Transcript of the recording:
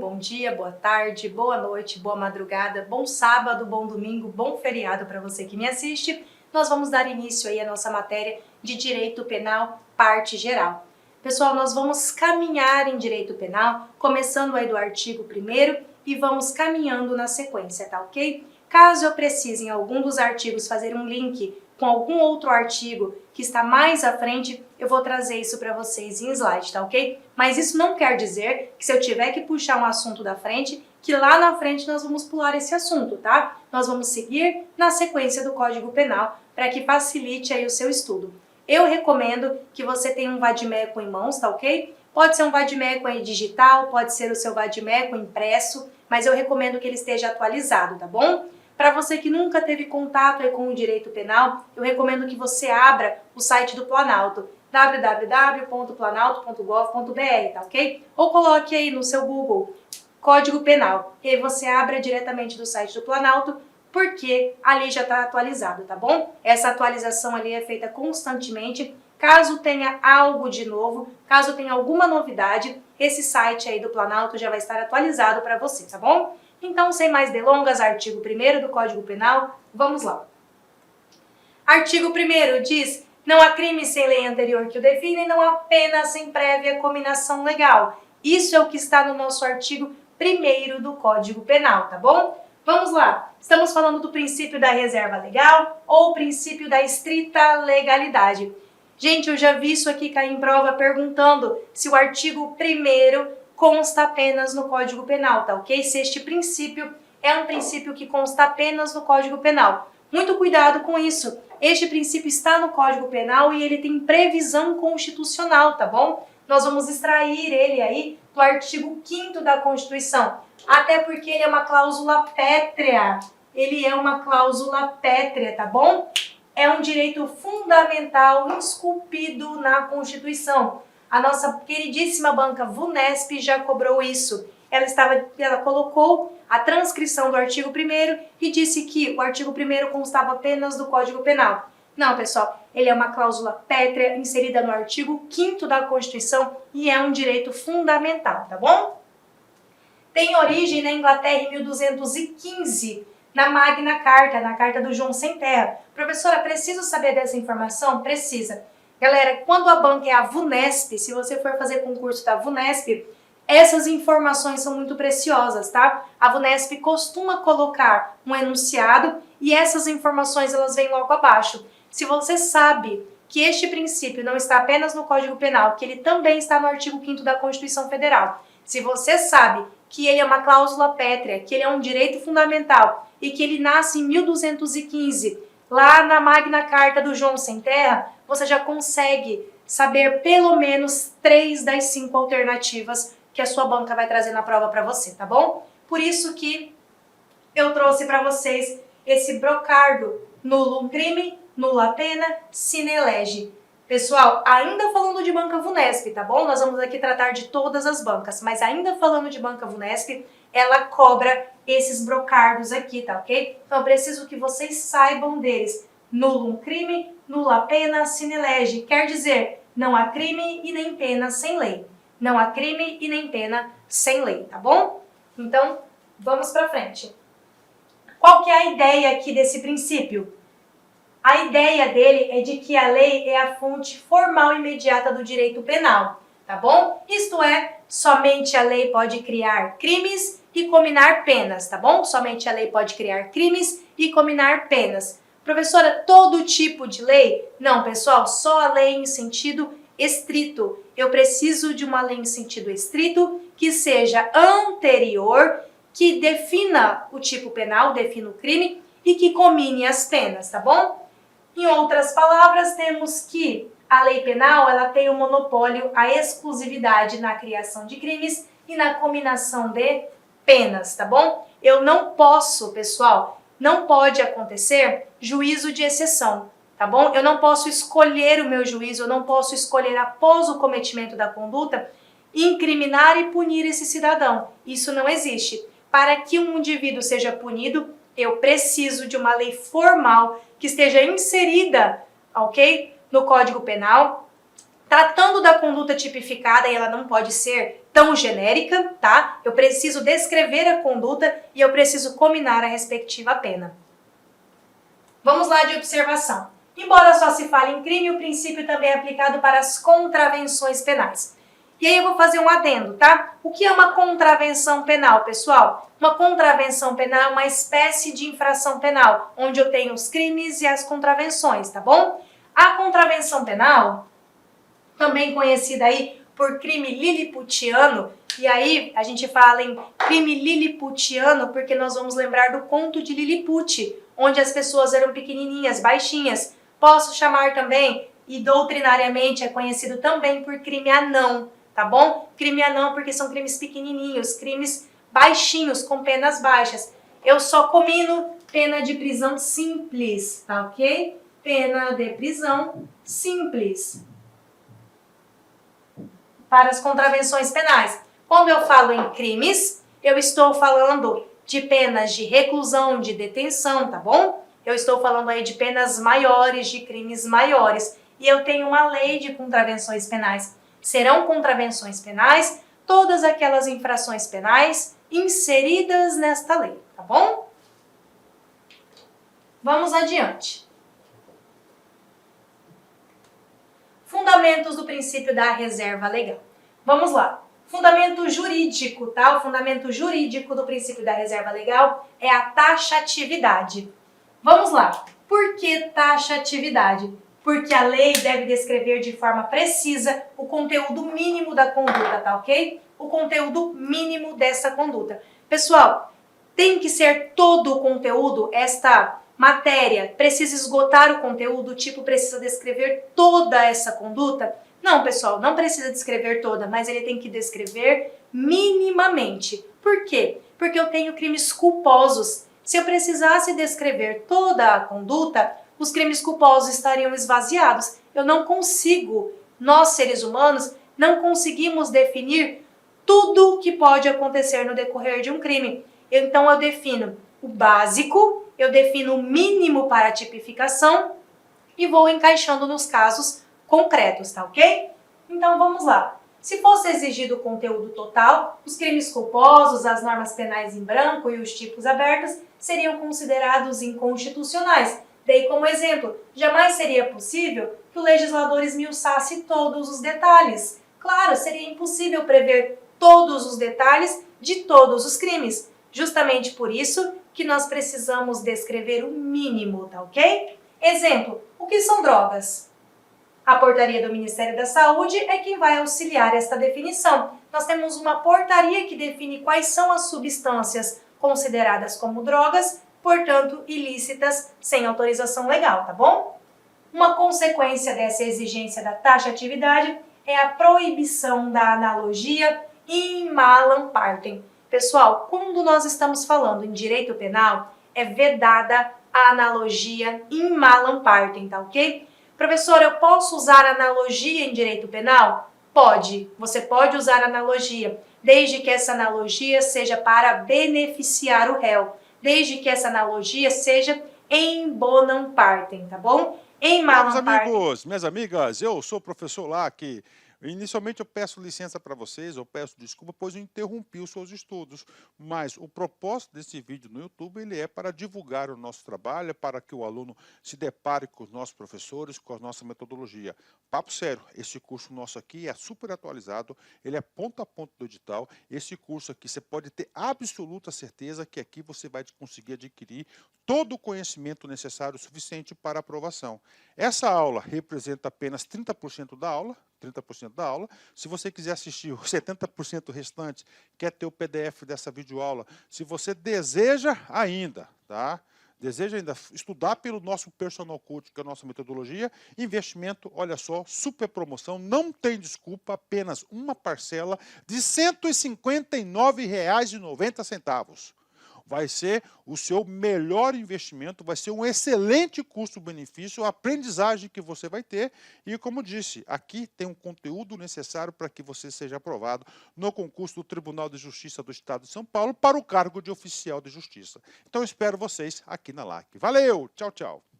bom dia, boa tarde, boa noite, boa madrugada, bom sábado, bom domingo, bom feriado para você que me assiste. Nós vamos dar início aí à nossa matéria de Direito Penal, parte geral. Pessoal, nós vamos caminhar em Direito Penal, começando aí do artigo 1º e vamos caminhando na sequência, tá ok? Caso eu precise em algum dos artigos fazer um link com algum outro artigo que está mais à frente, eu vou trazer isso para vocês em slide, tá ok? Mas isso não quer dizer que se eu tiver que puxar um assunto da frente, que lá na frente nós vamos pular esse assunto, tá? Nós vamos seguir na sequência do Código Penal para que facilite aí o seu estudo. Eu recomendo que você tenha um vadimeco em mãos, tá ok? Pode ser um vadimeco aí digital, pode ser o seu vadimeco impresso, mas eu recomendo que ele esteja atualizado, tá bom? Para você que nunca teve contato aí com o direito penal, eu recomendo que você abra o site do Planalto, www.planalto.gov.br, tá ok? Ou coloque aí no seu Google Código Penal, e aí você abra diretamente do site do Planalto, porque ali já está atualizado, tá bom? Essa atualização ali é feita constantemente. Caso tenha algo de novo, caso tenha alguma novidade, esse site aí do Planalto já vai estar atualizado para você, tá bom? Então, sem mais delongas, artigo 1º do Código Penal, vamos lá. Artigo 1º diz: não há crime sem lei anterior que o define, não há pena sem prévia cominação legal. Isso é o que está no nosso artigo 1º do Código Penal, tá bom? Vamos lá. Estamos falando do princípio da reserva legal ou princípio da estrita legalidade. Gente, eu já vi isso aqui cair em prova perguntando se o artigo 1º consta apenas no Código Penal, tá ok? Se este princípio é um princípio que consta apenas no Código Penal. Muito cuidado com isso. Este princípio está no Código Penal e ele tem previsão constitucional, tá bom? Nós vamos extrair ele aí do artigo 5º da Constituição, até porque ele é uma cláusula pétrea. Ele é uma cláusula pétrea, tá bom? É um direito fundamental esculpido na Constituição. A nossa queridíssima banca VUNESP já cobrou isso. Ela colocou a transcrição do artigo 1º e disse que o artigo 1º constava apenas do Código Penal. Não, pessoal, ele é uma cláusula pétrea inserida no artigo 5º da Constituição e é um direito fundamental, tá bom? Tem origem na Inglaterra em 1215, na Magna Carta, na Carta do João Sem Terra. Professora, preciso saber dessa informação? Precisa. Galera, quando a banca é a VUNESP, se você for fazer concurso da VUNESP, essas informações são muito preciosas, tá? A VUNESP costuma colocar um enunciado e essas informações elas vêm logo abaixo. Se você sabe que este princípio não está apenas no Código Penal, que ele também está no artigo 5º da Constituição Federal, se você sabe que ele é uma cláusula pétrea, que ele é um direito fundamental e que ele nasce em 1215, lá na Magna Carta do João Sem Terra, você já consegue saber pelo menos 3 das 5 alternativas que a sua banca vai trazer na prova para você, tá bom? Por isso que eu trouxe para vocês esse brocardo: nullum crime, nulla pena, sine lege. Pessoal, ainda falando de banca VUNESP, tá bom? Nós vamos aqui tratar de todas as bancas, mas ainda falando de banca VUNESP, ela cobra esses brocardos aqui, tá ok? Então eu preciso que vocês saibam deles. Nullum crime, nulla pena, sine lege. Quer dizer, não há crime e nem pena sem lei. Não há crime e nem pena sem lei, tá bom? Então, vamos para frente. Qual que é a ideia aqui desse princípio? A ideia dele é de que a lei é a fonte formal imediata do direito penal, tá bom? Isto é, somente a lei pode criar crimes e cominar penas, tá bom? Somente a lei pode criar crimes e cominar penas. Professora, todo tipo de lei? Não, pessoal, só a lei em sentido estrito. Eu preciso de uma lei em sentido estrito que seja anterior, que defina o tipo penal, defina o crime e que comine as penas, tá bom? Em outras palavras, temos que a lei penal ela tem o monopólio, a exclusividade na criação de crimes e na cominação de penas, tá bom? Eu não posso, pessoal, não pode acontecer juízo de exceção, tá bom? Eu não posso escolher o meu juízo, eu não posso escolher após o cometimento da conduta incriminar e punir esse cidadão. Isso não existe. Para que um indivíduo seja punido, eu preciso de uma lei formal que esteja inserida, ok? No Código Penal, tratando da conduta tipificada, e ela não pode ser tão genérica, tá? Eu preciso descrever a conduta e eu preciso combinar a respectiva pena. Vamos lá de observação. Embora só se fale em crime, o princípio também é aplicado para as contravenções penais. E aí eu vou fazer um adendo, tá? O que é uma contravenção penal, pessoal? Uma contravenção penal é uma espécie de infração penal, onde eu tenho os crimes e as contravenções, tá bom? A contravenção penal, também conhecida aí por crime liliputiano, e aí a gente fala em crime liliputiano porque nós vamos lembrar do conto de Liliput, onde as pessoas eram pequenininhas, baixinhas. Posso chamar também, e doutrinariamente é conhecido também por crime anão, tá bom? Crime anão porque são crimes pequenininhos, crimes baixinhos, com penas baixas. Eu só comino pena de prisão simples, tá ok? Pena de prisão simples para as contravenções penais. Quando eu falo em crimes, eu estou falando de penas de reclusão, de detenção, tá bom? Eu estou falando aí de penas maiores, de crimes maiores. E eu tenho uma lei de contravenções penais. Serão contravenções penais todas aquelas infrações penais inseridas nesta lei, tá bom? Vamos adiante. Fundamentos do princípio da reserva legal. Vamos lá. Fundamento jurídico, tá? O fundamento jurídico do princípio da reserva legal é a taxatividade. Vamos lá. Por que taxatividade? Porque a lei deve descrever de forma precisa o conteúdo mínimo da conduta, tá ok? O conteúdo mínimo dessa conduta. Pessoal, tem que ser todo o conteúdo, esta matéria precisa esgotar o conteúdo, tipo, precisa descrever toda essa conduta? Não, pessoal, não precisa descrever toda, mas ele tem que descrever minimamente. Por quê? Porque eu tenho crimes culposos. Se eu precisasse descrever toda a conduta, os crimes culposos estariam esvaziados. Eu não consigo, nós seres humanos, não conseguimos definir tudo o que pode acontecer no decorrer de um crime. Então eu defino o básico, eu defino o mínimo para a tipificação e vou encaixando nos casos concretos, tá ok? Então vamos lá. Se fosse exigido o conteúdo total, os crimes culposos, as normas penais em branco e os tipos abertos seriam considerados inconstitucionais. Dei como exemplo, jamais seria possível que o legislador esmiuçasse todos os detalhes. Claro, seria impossível prever todos os detalhes de todos os crimes. Justamente por isso que nós precisamos descrever o mínimo, tá ok? Exemplo, o que são drogas? A portaria do Ministério da Saúde é quem vai auxiliar esta definição. Nós temos uma portaria que define quais são as substâncias consideradas como drogas, portanto, ilícitas sem autorização legal, tá bom? Uma consequência dessa exigência da taxatividade é a proibição da analogia in malam partem. Pessoal, quando nós estamos falando em direito penal, é vedada a analogia in malam partem, tá ok? Professor, eu posso usar analogia em direito penal? Pode, você pode usar analogia, desde que essa analogia seja para beneficiar o réu, desde que essa analogia seja em bonam partem, tá bom? Em Meus malam partem. amigos, minhas amigas, eu sou o professor Lac. Inicialmente eu peço licença para vocês, eu peço desculpa, pois eu interrompi os seus estudos. Mas o propósito desse vídeo no YouTube, ele é para divulgar o nosso trabalho, para que o aluno se depare com os nossos professores, com a nossa metodologia. Papo sério, esse curso nosso aqui é super atualizado, ele é ponto a ponto do edital. Esse curso aqui você pode ter absoluta certeza que aqui você vai conseguir adquirir todo o conhecimento necessário suficiente para aprovação. Essa aula representa apenas 30% da aula, 30% da aula. Se você quiser assistir os 70% restante, quer ter o PDF dessa videoaula, se você deseja ainda, tá? Deseja ainda estudar pelo nosso Personal Coach, que é a nossa metodologia, investimento, olha só, super promoção, não tem desculpa, apenas uma parcela de R$ 159,90. Vai ser o seu melhor investimento, vai ser um excelente custo-benefício, a aprendizagem que você vai ter. E como disse, aqui tem um conteúdo necessário para que você seja aprovado no concurso do Tribunal de Justiça do Estado de São Paulo para o cargo de oficial de justiça. Então eu espero vocês aqui na LAC. Valeu, tchau, tchau.